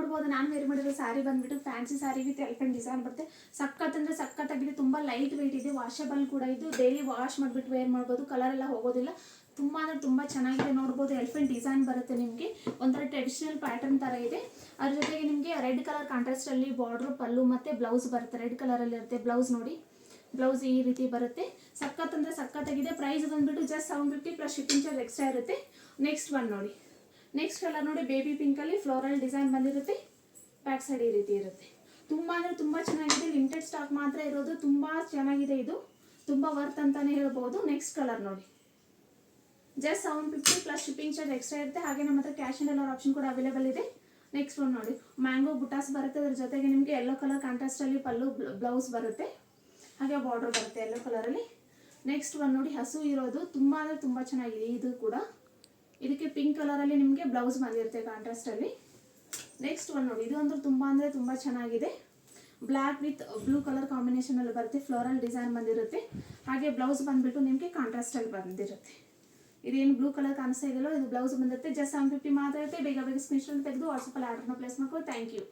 ನೋಡ್ಬೋದು ನಾನು ವೇರ್ ಮಾಡಿರೋ ಸ್ಯಾರಿ ಬಂದ್ಬಿಟ್ಟು fancy sari with elephant design ಬರುತ್ತೆ. ಸಖತ್ ಅಂದರೆ ಸಖತ್ತಾಗಿದೆ, ತುಂಬ ಲೈಟ್ ವೆಯ್ಟ್ ಇದೆ, ವಾಷಬಲ್ ಕೂಡ ಇದು. ಡೈಲಿ ವಾಶ್ ಮಾಡಿಬಿಟ್ಟು ವೇರ್ ಮಾಡ್ಬೋದು, ಕಲರ್ ಎಲ್ಲ ಹೋಗೋದಿಲ್ಲ. ತುಂಬ ಅಂದರೆ ತುಂಬ ಚೆನ್ನಾಗಿದೆ. ನೋಡ್ಬೋದು ಎಲಿಫೆಂಟ್ ಡಿಸೈನ್ ಬರುತ್ತೆ ನಿಮಗೆ, ಒಂಥರ ಟ್ರೆಡಿಷನಲ್ ಪ್ಯಾಟರ್ನ್ ಥರ ಇದೆ. ಅದ್ರ ಜೊತೆಗೆ ನಿಮಗೆ ರೆಡ್ ಕಲರ್ ಕಾಂಟ್ರಾಸ್ಟಲ್ಲಿ ಬಾರ್ಡ್ರು, ಪಲ್ಲು ಮತ್ತು ಬ್ಲೌಸ್ ಬರುತ್ತೆ. ರೆಡ್ ಕಲರಲ್ಲಿ ಇರುತ್ತೆ ಬ್ಲೌಸ್. ನೋಡಿ ಬ್ಲೌಸ್ ಈ ರೀತಿ ಬರುತ್ತೆ. ಸಖತ್ ಅಂದರೆ ಸಖತ್ತಾಗಿದೆ. ಪ್ರೈಸ್ ಬಂದುಬಿಟ್ಟು just 750 plus shipping charge extra ಇರುತ್ತೆ. ನೆಕ್ಸ್ಟ್ ಒನ್ ನೋಡಿ, ನೆಕ್ಸ್ಟ್ ಕಲರ್ ನೋಡಿ, ಬೇಬಿ ಪಿಂಕಲ್ಲಿ ಫ್ಲೋರಲ್ ಡಿಸೈನ್ ಬಂದಿರುತ್ತೆ. ಬ್ಯಾಕ್ ಸೈಡ್ ಈ ರೀತಿ ಇರುತ್ತೆ. ತುಂಬ ಅಂದರೆ ತುಂಬ ಚೆನ್ನಾಗಿದೆ. ಲಿಮಿಟೆಡ್ ಸ್ಟಾಕ್ ಮಾತ್ರ ಇರೋದು. ತುಂಬ ಚೆನ್ನಾಗಿದೆ, ಇದು ತುಂಬ ವರ್ತ್ ಅಂತಲೇ ಹೇಳ್ಬೋದು. ನೆಕ್ಸ್ಟ್ ಕಲರ್ ನೋಡಿ, just 750 plus shipping charge extra ಇರುತ್ತೆ. ಹಾಗೆ ನಮ್ಮ ಹತ್ರ ಕ್ಯಾಶ್ ಆನ್ ಡೆಲಿವರಿ ಆಪ್ಷನ್ ಕೂಡ ಅವೈಲೇಬಲ್ ಇದೆ. ನೆಕ್ಸ್ಟ್ ಒನ್ ನೋಡಿ, ಮ್ಯಾಂಗೋ ಬುಟಾಸ್ ಬರುತ್ತೆ. ಅದ್ರ ಜೊತೆಗೆ ನಿಮಗೆ ಯೆಲ್ಲೋ ಕಲರ್ ಕಾಂಟ್ರಾಸ್ಟಲ್ಲಿ ಪಲ್ಲು ಬ್ಲೌಸ್ ಬರುತ್ತೆ, ಹಾಗೆ ಬಾರ್ಡರ್ ಬರುತ್ತೆ ಯೆಲ್ಲೋ ಕಲರಲ್ಲಿ. ನೆಕ್ಸ್ಟ್ ಒನ್ ನೋಡಿ, ಹಸು ಇರೋದು, ತುಂಬ ಅಂದರೆ ತುಂಬ ಚೆನ್ನಾಗಿದೆ ಇದು ಕೂಡ. ಇದಕ್ಕೆ ಪಿಂಕ್ ಕಲರಲ್ಲಿ ನಿಮಗೆ ಬ್ಲೌಸ್ ಬಂದಿರುತ್ತೆ ಕಾಂಟ್ರಾಸ್ಟಲ್ಲಿ. ನೆಕ್ಸ್ಟ್ ಒನ್ ನೋಡಿ, ಇದು ಅಂದ್ರೆ ತುಂಬ ಅಂದರೆ ತುಂಬ ಚೆನ್ನಾಗಿದೆ. ಬ್ಲ್ಯಾಕ್ ವಿತ್ ಬ್ಲೂ ಕಲರ್ ಕಾಂಬಿನೇಷನಲ್ಲಿ ಬರುತ್ತೆ. ಫ್ಲೋರಲ್ ಡಿಸೈನ್ ಬಂದಿರುತ್ತೆ. ಹಾಗೆ ಬ್ಲೌಸ್ ಬಂದುಬಿಟ್ಟು ನಿಮಗೆ ಕಾಂಟ್ರಾಸ್ಟಲ್ಲಿ ಬಂದಿರುತ್ತೆ. ಇದೇನು ಬ್ಲೂ ಕಲರ್ ಕಾಣಿಸ್ತಾ ಇದೆಯಲ್ಲ, ಇದು ಬ್ಲೌಸ್ ಬಂದಿರುತ್ತೆ. ಜಸ್ಟ್ 750 ಮಾತ್ರ ಇರುತ್ತೆ. ಬೇಗ ಬೇಗ ಸ್ಕ್ರೀನ್ಶಾಟ್ ತೆಗೆದು ವಾಟ್ಸಪ್ಪಲ್ಲಿ ಆರ್ಡರ್ನ ಪ್ಲೇಸ್ ಮಾಡ್ಕೊಳ್ಳಿ. Thank you.